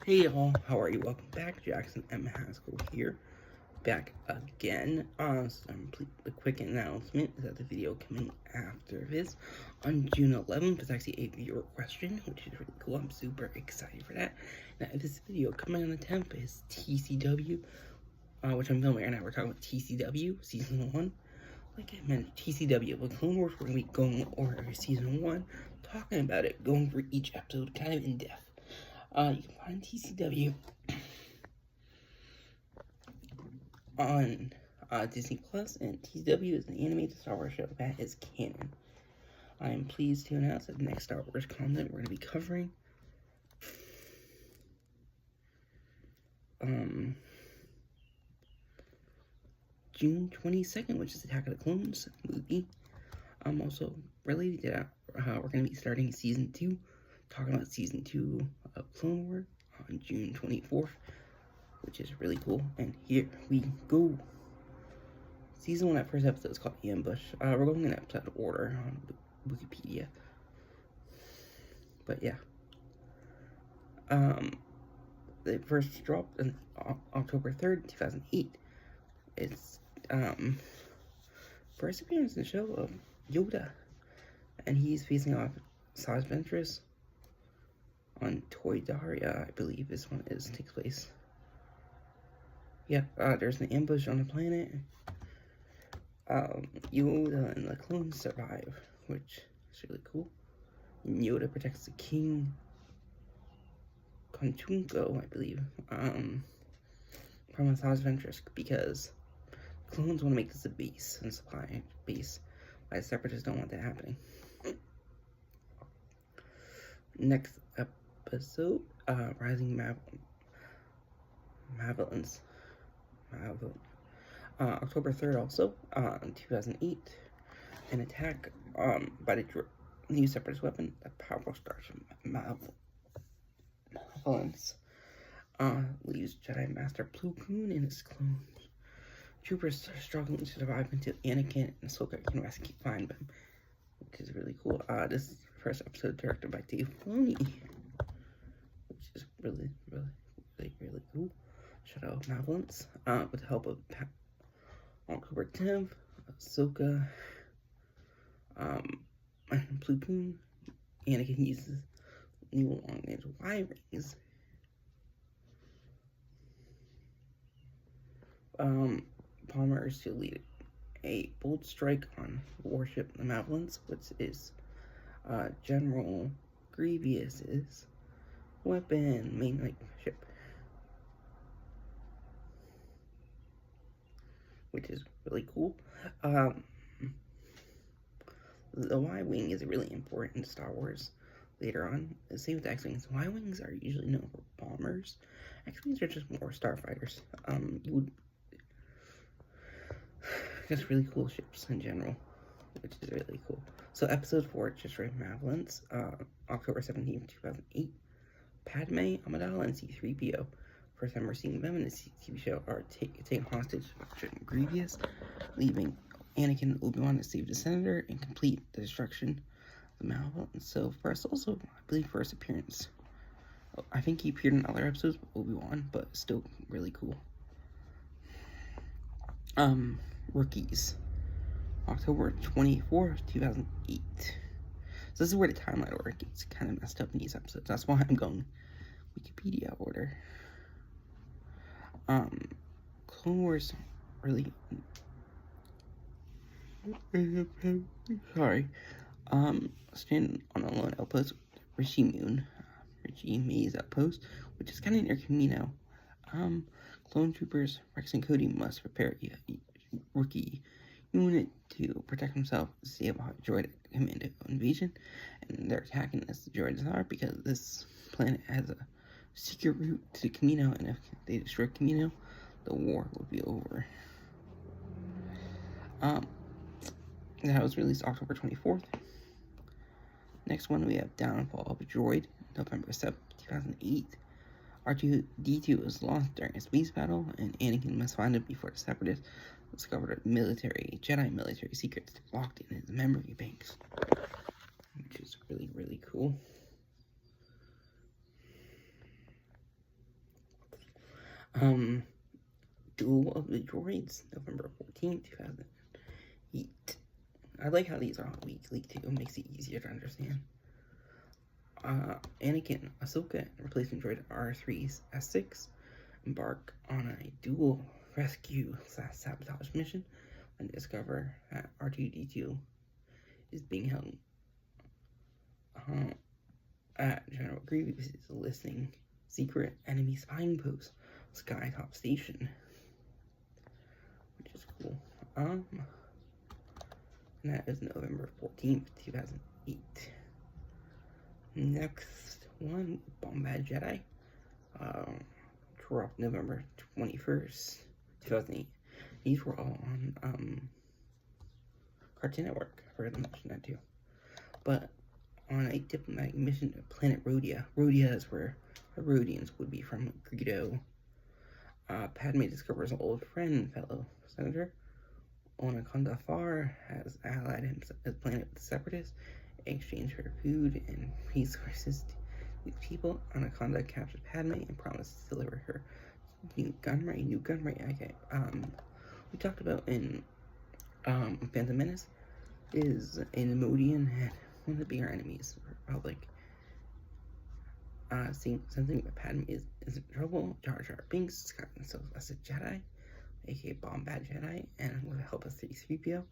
Hey y'all, how are you? Welcome back. Jackson M. Haskell here, back again. A quick announcement is that the video coming after this on June 11th is actually a viewer question, which is really cool. I'm super excited for that. Now, this video coming on the 10th is TCW, which I'm filming right now. We're talking about TCW Season 1. Like I mentioned, TCW with Clone Wars, we're going to be going over Season 1, talking about it, going through each episode kind of in depth. You can find TCW on Disney Plus, and TCW is an animated Star Wars show that is canon. I am pleased to announce that the next Star Wars content we're going to be covering June 22nd, which is Attack of the Clones movie. Also related to that, we're going to be starting Season 2, talking about Season 2 of Clone Wars on June 24th, which is really cool. And here we go. Season 1, that first episode is called Ambush. We're going in episode order on Wikipedia. But yeah. It first dropped on October 3rd, 2008. It's, first appearance in the show of Yoda. And he's facing off Saj Ventress on Toydaria, I believe this one takes place. Yeah, there's an ambush on the planet. Yoda and the clones survive, which is really cool. And Yoda protects the king, Kontunko, I believe, from Saj Ventress, because clones want to make this a base and supply base. Why separatists don't want that happening. Next episode, Rising Malevolence. October 3rd also, 2008, an attack by the new separatist weapon, the powerful Starship Malevolence, leaves Jedi Master Plo Koon and his clones. Troopers are struggling to survive until Anakin and Ahsoka can find them, which is really cool. This is the first episode directed by Dave Filoni, which is really cool. Shadow Malevolence, with the help of October 10th, Ahsoka, and Plo Koon. Anakin uses new long-range Y-rings. Palmer is to lead a bold strike on warship the Malevolence, which is General Grievous's main ship, which is really cool. The Y-wing is really important in Star Wars later on. Same with X-wings. Y-wings are usually known for bombers. X-wings are just more starfighters. Just really cool ships in general, which is really cool. So episode 4, just right, Malevolence, October 17th, 2008. Padme Amidala and C-3PO. First time we're seeing them in the TV show are taken hostage by Grievous, leaving Anakin and Obi-Wan to save the Senator and complete the destruction of the Malevolence. So first, also, I believe first appearance. I think he appeared in other episodes with Obi-Wan, but still really cool. Rookies. October 24th, 2008. So this is where the timeline order gets kind of messed up in these episodes. That's why I'm going Wikipedia order. Clone Wars really... Sorry. Stand on a lone outpost, Reggie May's outpost, which is kind of near Camino. Clone troopers, Rex and Cody must prepare a rookie unit to protect himself, save a droid commando invasion, and they're attacking as the droids are because this planet has a secret route to the Camino, and if they destroy Camino, the war will be over. That was released October 24th. Next one, we have Downfall of a Droid, November 7th, 2008. R2-D2 is lost during a space battle, and Anakin must find it before the Separatists discovered Jedi military secrets locked in his memory banks, which is really cool. Duel of the Droids, November 14th, 2008. I like how these are all weekly too. It makes it easier to understand. Anakin, Ahsoka, and replacement droid R3's S6 embark on a dual rescue / sabotage mission and discover that R2D2 is being held at General Grievous' listing secret enemy spying post, Skytop Station, which is cool. And that is November 14th, 2008. Next one, Bombad Jedi, dropped November 21st, 2008. These were all on Cartoon Network. I forgot to mention that too. But on a diplomatic mission to planet Rhodia. Rhodia is where the Rhodians would be from Greedo. Padme discovers an old friend and fellow senator. Onaconda Far has allied his planet with the Separatists in exchange for food and resources to these people. Anaconda captures Padme and promises to deliver her new gun ray. Okay. We talked about in Phantom Menace is an Nemodian and one of the bigger enemies of the Republic. Seeing something that Padme is in trouble, Jar Jar Binks got himself as a Jedi, aka Bombad Jedi, and with the help of C-3PO,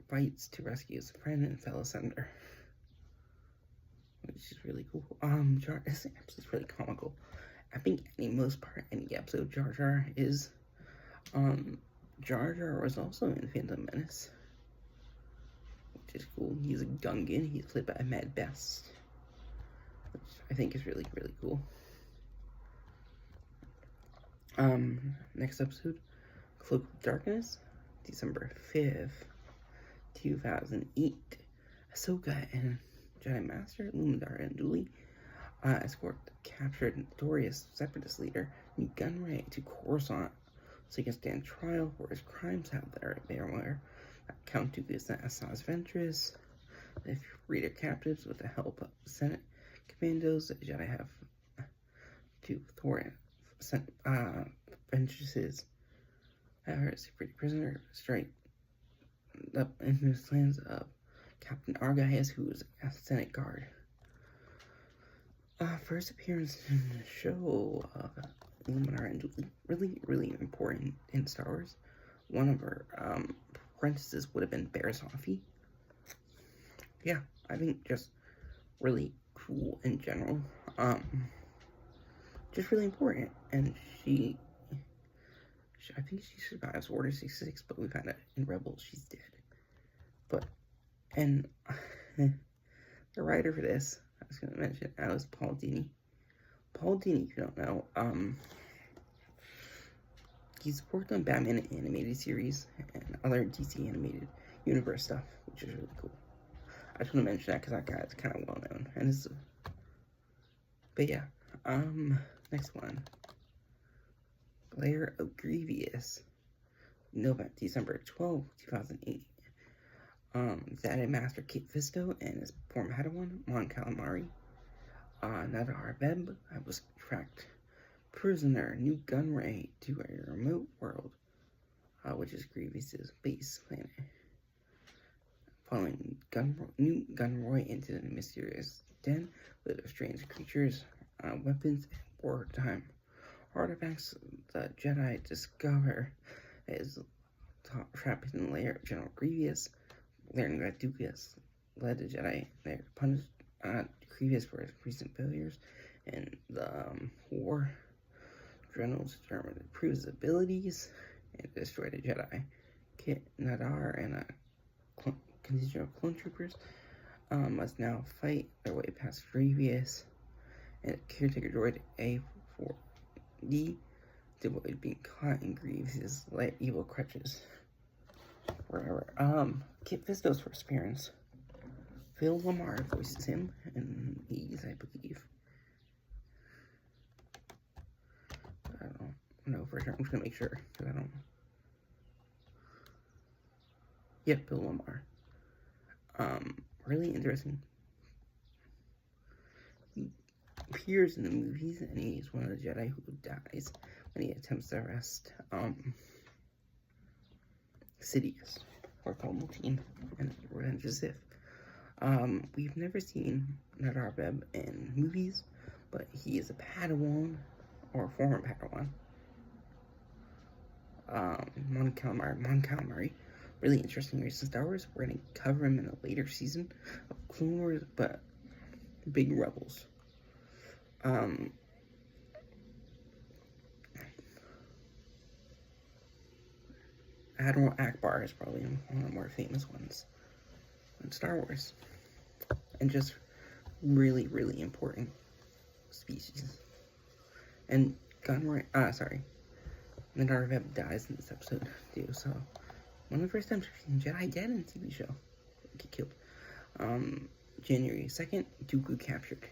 fights to rescue his friend and fellow senator, which is really cool. This episode is really comical. I think any episode Jar Jar is, Jar Jar was also in Phantom Menace, which is cool. He's a Gungan. He's played by Ahmed Best, which I think is really, really cool. Next episode, Cloak of Darkness, December 5th, 2008. Ahsoka and Jedi Master Lumidar and Dooley escort captured notorious Separatist leader Nute Gunray to Coruscant so he can stand trial for his crimes out there. Where Count Dooku is Asajj Ventress. They free their captives with the help of Senate commandos. The Jedi have to thwart Ventress's secret prisoner straight up into the plans of Captain Argaius, who is a Senate guard. First appearance in the show of Luminar and Dooley. Really, really important in Star Wars. One of her apprentices would have been Bear Sophie. Yeah, I think just really cool in general. Just really important. And I think she survives Order 66, but we found out in Rebels she's dead. But, and the writer for this, I was going to mention, was Paul Dini. Paul Dini, if you don't know, he's worked on Batman animated series and other DC animated universe stuff, which is really cool. I just want to mention that because that guy is kind of well known. And this, but yeah, next one, Lair of Grievous, December 12, 2008. Jedi Master Kit Fisto and his former Padawan, Mon Calamari. Nadar Beb was tracked prisoner, Nute Gunray, to a remote world, which is Grievous's base planet. Following Nute Gunray into the mysterious den with strange creatures, weapons, and wartime artifacts, the Jedi discover is trapped in the lair of General Grievous, learning that Dooku has led the Jedi there to punish Grievous for his recent failures in the war. General is determined to prove his abilities and destroy the Jedi. Kit, Nadar, and a contingent of clone troopers must now fight their way past Grievous and caretaker droid A4D to avoid being caught in Grievous's evil crutches. Wherever. Kit Fisto's first appearance. Phil Lamar voices him in these, I believe. I don't know for sure. I'm just gonna make sure because I don't. Yeah, Phil Lamar. Really interesting. appears in the movies, and he's one of the Jedi who dies when he attempts to arrest Sidious, or Palpatine, and Revenge of the Sith. We've never seen Nadar Beb in movies, but he is a Padawan, or a former Padawan. Mon Calamari. Really interesting race in Star Wars. We're going to cover him in a later season of Clone Wars, but big Rebels. Admiral Akbar is probably one of the more famous ones in Star Wars. And just really, really important species. And Nadar Beb dies in this episode too, so one of the first times we've seen Jedi dead in a TV show. Get killed. January 2nd, Dooku captured.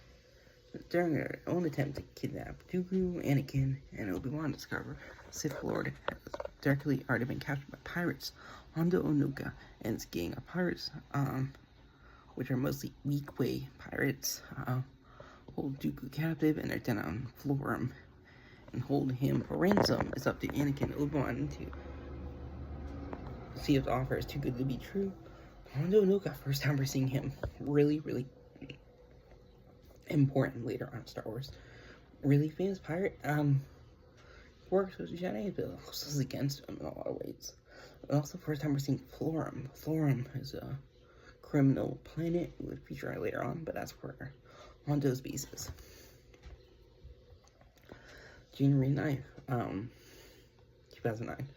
During their own attempt to kidnap Dooku, Anakin, and Obi-Wan discover Sith Lord has directly already been captured by pirates. Hondo Onoka and his gang of pirates, which are mostly weak-way pirates, hold Dooku captive and are then on Florum and hold him for ransom. It's up to Anakin and Obi-Wan to see if the offer is too good to be true. Hondo Onoka, first time we're seeing him, really, really important later on in Star Wars. Really famous pirate. Works with Jedi, but also is against him in a lot of ways. And also, first time we're seeing Florum. Florum is a criminal planet. We would feature later on, but that's where Hondo's base is. January 9th, 2009.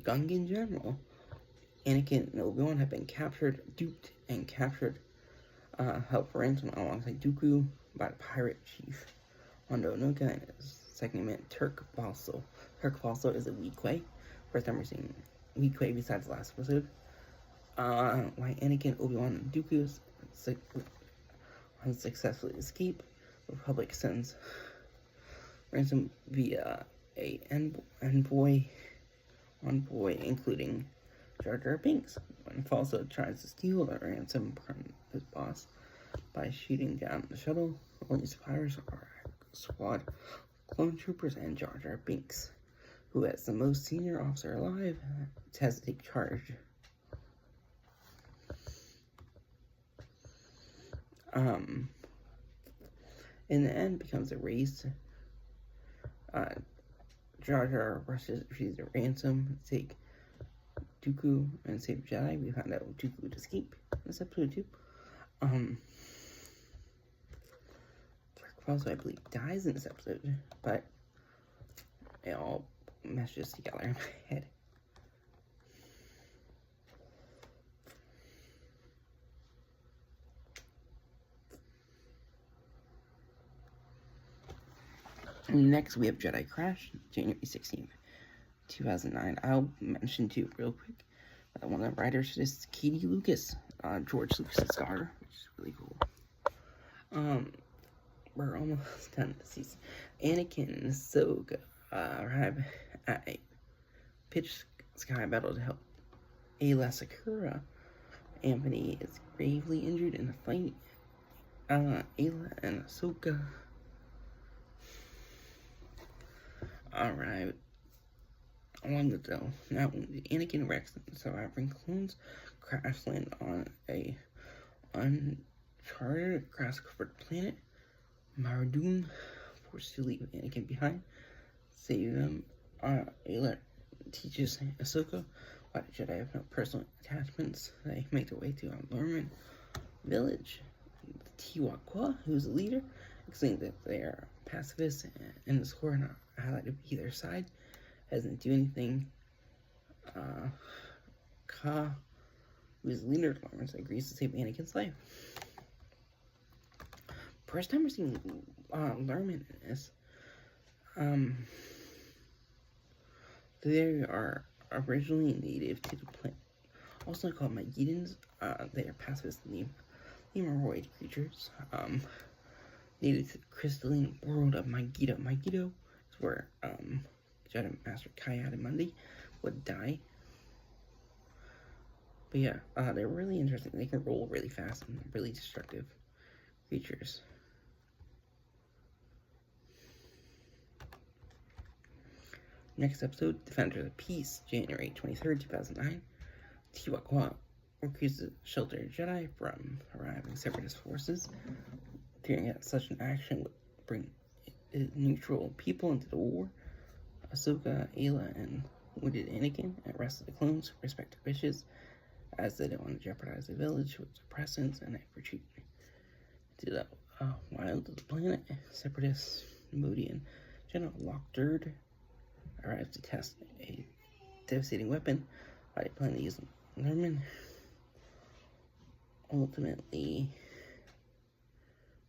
Gungan General. Anakin and Obi-Wan have been captured, duped, and captured, held for ransom alongside Dooku by the pirate chief Hondo Onoka and his second man Turk Balso. Turk Balso is a weak-way. First time we're seeing weak-way besides the last episode. Why Anakin, Obi-Wan, and Dooku unsuccessfully escape. The Republic sends ransom via a envoy, including Jar Jar Binks, when Falso tries to steal the ransom from his boss by shooting down the shuttle. Only survivors are squad clone troopers and Jar Jar Binks, who, as the most senior officer alive, has to take charge. In the end, becomes a race. Jar Jar rushes to refuse a ransom, take Dooku and save Jedi. We found out Dooku would escape in this episode too. Also, I believe, dies in this episode, but it all meshes together in my head. Next, we have Jedi Crash, January 16th, 2009. I'll mention too real quick. One of the writers is Katie Lucas, George Lucas's daughter, which is really cool. We're almost done this season. Anakin and Ahsoka arrive at a pitched sky battle to help Ayla Secura. Anthony is gravely injured in the fight. Ayla and Ahsoka arrive along the trail. Now, Anakin and Rex and surviving clones crash land on a uncharted grass-covered planet. Maradun forced to leave Anakin behind, save them. Ayla teaches Ahsoka why the Jedi have no personal attachments. They make their way to a Lurman village. Tiwakwa, who's the leader, explains that they are pacifists and the score not highlighted to be their side, hasn't do anything. Ka, who is the leader of Lurman, agrees to save Anakin's life. First time we're seeing Lurman in this. They are originally native to the planet, also called Magidans. They are pacifist lemuricoid creatures, native to the crystalline world of Megiddo. Megiddo is where Jedi Master Ki-Adi-Mundi would die. But yeah, they're really interesting. They can roll really fast and really destructive creatures. Next episode, Defender of Peace, January 23rd, 2009. Tiwakwa recuses shelter Jedi from arriving Separatist forces, fearing that such an action would bring neutral people into the war. Ahsoka, Ayla, and wounded Anakin arrested the clones for respective wishes, as they didn't want to jeopardize the village with suppressants and retreat to the wild of the planet. Separatist Modian General Lockdurd arrives to test a devastating weapon by planning to use Lerman. Ultimately,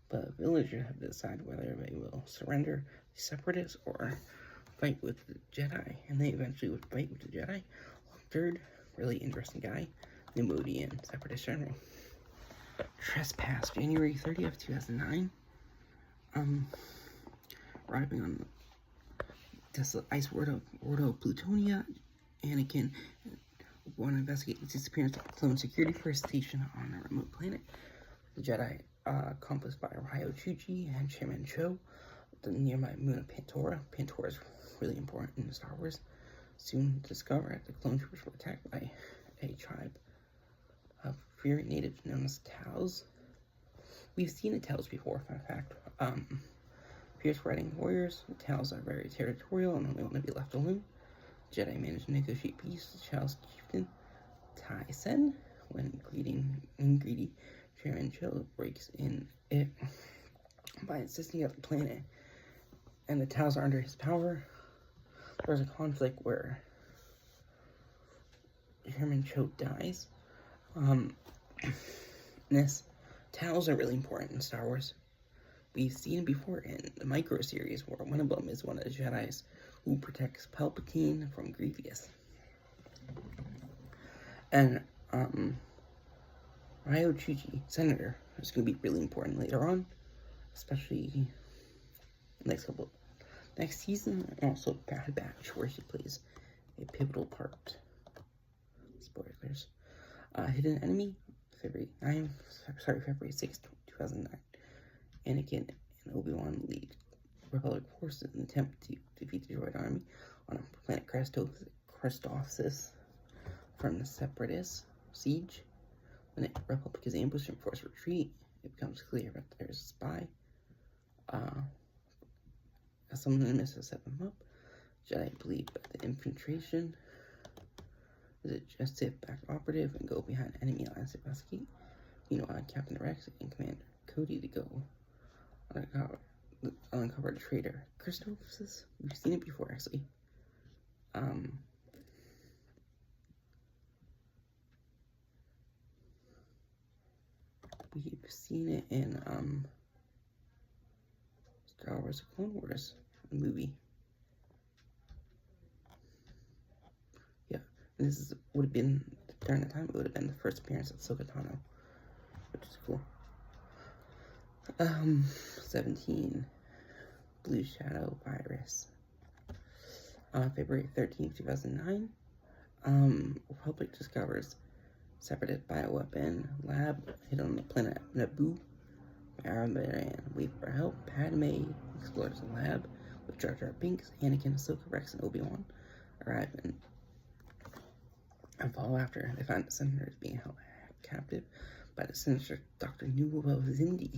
the villagers have to decide whether they will surrender to Separatists or fight with the Jedi, and they eventually would fight with the Jedi. Lockdurd, really interesting guy, Nemodian Separatist General. Trespass, January 30th, 2009. Arriving on desolate ice world of Plutonia, Anakin want to investigate the disappearance of a clone security first station on a remote planet. The Jedi, accomplished by Ryo Chuchi and Chairman Cho, the nearby moon of Pantora. Pantora is really important in Star Wars. Soon discover that the clone troopers were attacked by a tribe of furry natives known as Taos. We've seen the Taos before, fun fact. Fierce riding warriors, the Taos are very territorial and only want to be left alone. Jedi managed to negotiate peace with Chao's chieftain, Tai Sen, when greedy Chairman Cho breaks in it by insisting that the planet and the Taos are under his power. There's a conflict where Chairman Cho dies. Taos are really important in Star Wars. We've seen it before in the micro series where one of them is one of the Jedis who protects Palpatine from Grievous. And Ryo Chuchi, Senator, is going to be really important later on, especially next season, and also Bad Batch, where he plays a pivotal part. Spoilers. Hidden Enemy, February 6th, 2009. Anakin and Obi-Wan lead Republic forces in an attempt to defeat the droid army on a planet Christophsis from the Separatist siege. When the Republic is ambushed and forced retreat, it becomes clear that there's a spy. Someone in the midst to set them up. Jedi believe that the infiltration is a just Sith-backed operative and go behind enemy lines to investigate. Meanwhile, Captain Rex and Commander Cody to go uncover the traitor Christophsis. We've seen it before, actually. We've seen it in Star Wars: The Clone Wars movie. Yeah, and this would have been during the time. It would have been the first appearance of Ahsoka Tano, which is cool. 17, Blue Shadow Virus. February 13th, 2009. Republic discovers Separatist bioweapon lab hidden on the planet Naboo. Arabian wait for help. Padme explores the lab with Jar Jar Binks, Anakin, Ahsoka, Rex, and Obi-Wan arrive and follow after. They find the senators being held captive by the sinister Dr. Nuvo Zindi.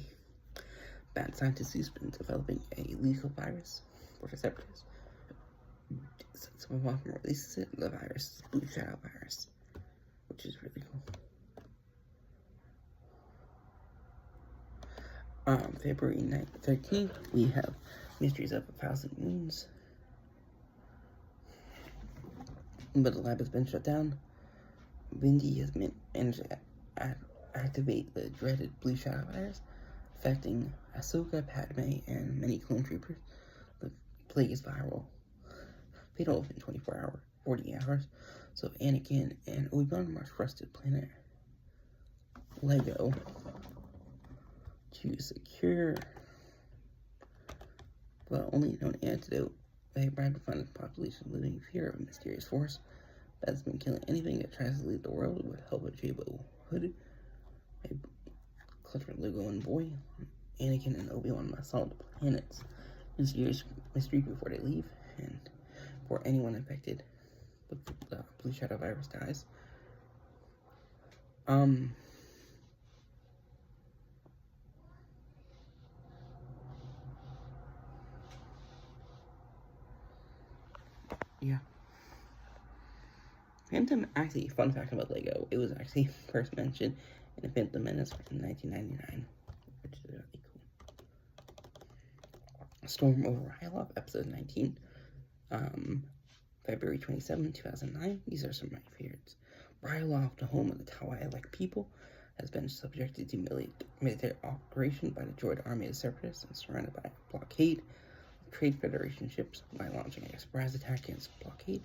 Bad scientist who's been developing a lethal virus for the Separatists. Sets them off and releases it. The virus is Blue Shadow Virus, which is really cool. February 13th, we have Mysteries of 1,000 Moons. But the lab has been shut down. Vindy has managed to activate the dreaded Blue Shadow Virus, affecting Ahsoka, Padme, and many clone troopers. The plague is viral, fatal within 40 hours. So Anakin and Obi-Wan march across the planet Lego to secure the only known antidote. They arrive to find the population living in fear of a mysterious force that's been killing anything that tries to lead the world with help of Jabo Hood, a clever Lego and boy. Anakin and Obi-Wan must solve the planet's mysterious mystery before they leave, and before anyone infected with the blue shadow virus dies. Yeah. Phantom, actually, fun fact about Lego, it was actually first mentioned in Phantom Menace in 1999, which is really cool. Storm over Ryloth, episode 19, February 27, 2009. These are some of my favorites. Ryloth, the home of the Tawai-like people, has been subjected to military operation by the droid army of separatists and surrounded by a blockade of Trade Federation ships. By launching a surprise attack against the blockade,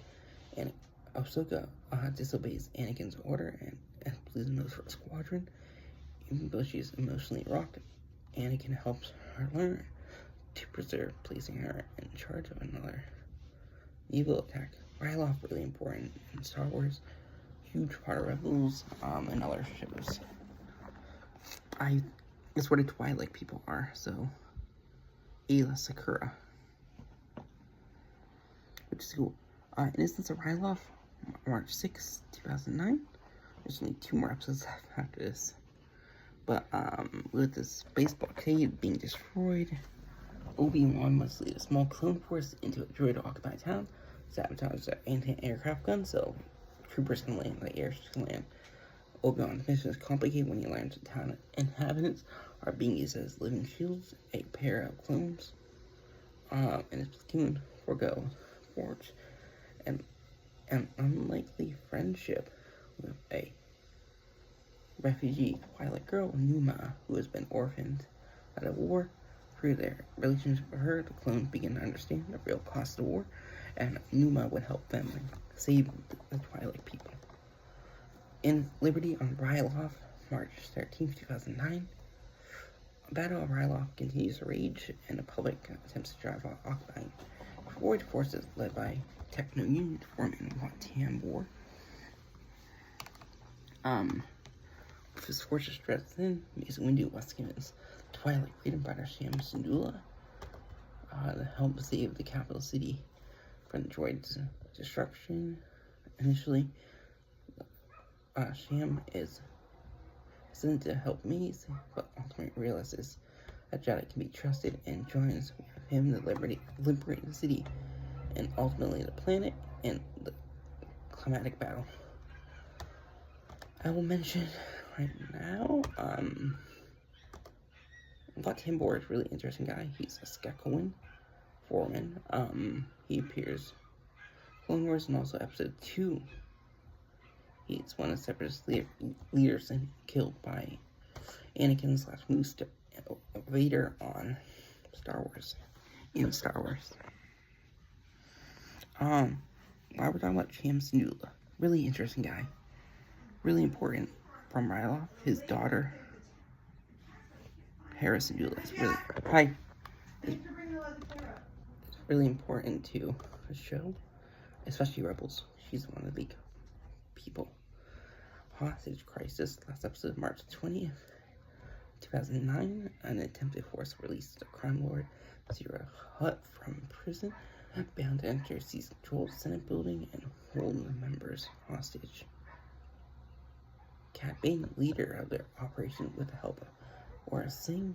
and Ahsoka disobeys Anakin's order and pleads moves for a squadron. Even though she's emotionally rocked, Anakin helps her learn to preserve, placing her in charge of another evil attack. Ryloth really important in Star Wars, huge part of Rebels, and other shows. It's where the Twilight people are, so Ayla Sakura, which is cool. In instance of Ryloth, March 6, 2009. There's only 2 more episodes after this. But with the space blockade being destroyed, Obi-Wan must lead a small clone force into a droid-occupied town, sabotage their anti-aircraft guns so troopers can land, like airships can land. Obi-Wan's mission is complicated when he learns the town inhabitants are being used as living shields, a pair of clones, and his platoon forge an unlikely friendship with a refugee Twilight girl, Numa, who has been orphaned out of war. Through their relationship with her, the clones begin to understand the real cost of war, and Numa would help them save the Twilight people. In Liberty on Ryloth, March 13, 2009, a battle of Ryloth continues to rage, and the public attempts to drive off occupying droid forces led by Techno Union to form in Watam War. With his forces stretched thin, Mace Windu was given Twilight freedom fighter Sham Syndulla to help save the capital city from the droid's destruction. Initially, Sham is sent to help Mace, but ultimately realizes that Jedi can be trusted and joins with him to liberate the city and ultimately the planet in the climatic battle. I will mention right now, Watam Bor is a really interesting guy. He's a Skekouan foreman. He appears in Clone Wars and also Episode 2. He's one of the Separatist leaders and killed by Anakin / Moose Vader on Star Wars. While we're talking about Sham Syndulla, really interesting guy. Really important from Ryloth. His daughter, Hera Syndulla, is really important to the show, especially Rebels. She's one of the big people. Hostage crisis. Last episode, March 20th, 2009. An attempted forced release of crime lord Zira Hutt from prison, bound to enter seize-controlled Senate building and hold the members hostage. Cad Bane, the leader of their operation with the help of Aura Singh,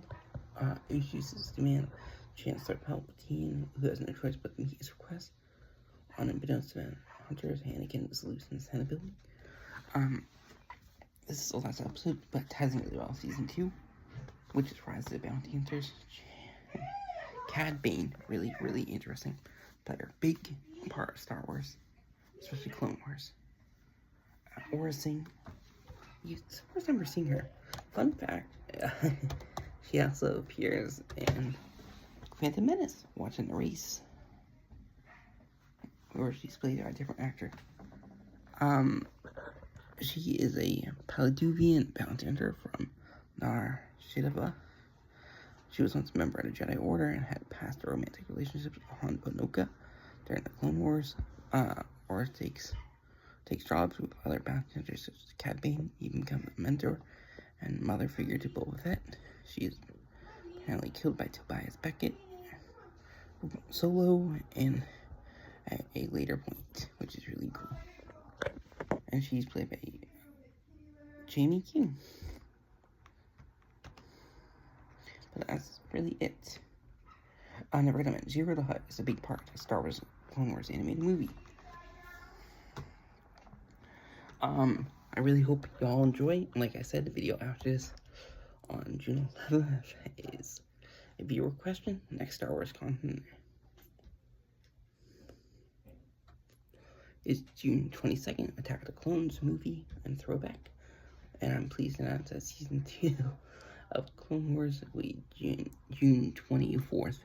issues his demand. Chancellor Palpatine, who has no choice but to meet his request. Unbeknownst to hunters, Anakin is loose in the Senate building. This is the last episode, but ties in really well Season 2, which is Rise of the Bounty Hunters. Cad Bane, really, really interesting player. Big part of Star Wars, especially Clone Wars. Aura Singh, it's the first time we're seeing her. Fun fact, she also appears in Phantom Menace, watching the race, where she's played by a different actor. She is a Paladivian bounty hunter from Nar Shidava. She was once a member of the Jedi Order and had past romantic relationships with Han Bonoka during the Clone Wars. Or takes jobs with other bounty hunters such as Cad Bane, even becomes a mentor and mother figure to Boba Fett. She is apparently killed by Tobias Beckett Solo in at a later point, which is really cool. And she's played by Jamie King. But that's really it. I never gonna mention Zero the Hutt is a big part of Star Wars Clone Wars animated movie. I really hope y'all enjoy. And like I said, the video after this on June 11th is a viewer question, next Star Wars content is June 22nd, Attack of the Clones movie and throwback. And I'm pleased to announce that season 2 of Clone Wars will be June 24th,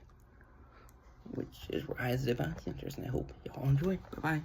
which is Rise of the Bounty Hunters, and I hope y'all enjoy. Bye-bye.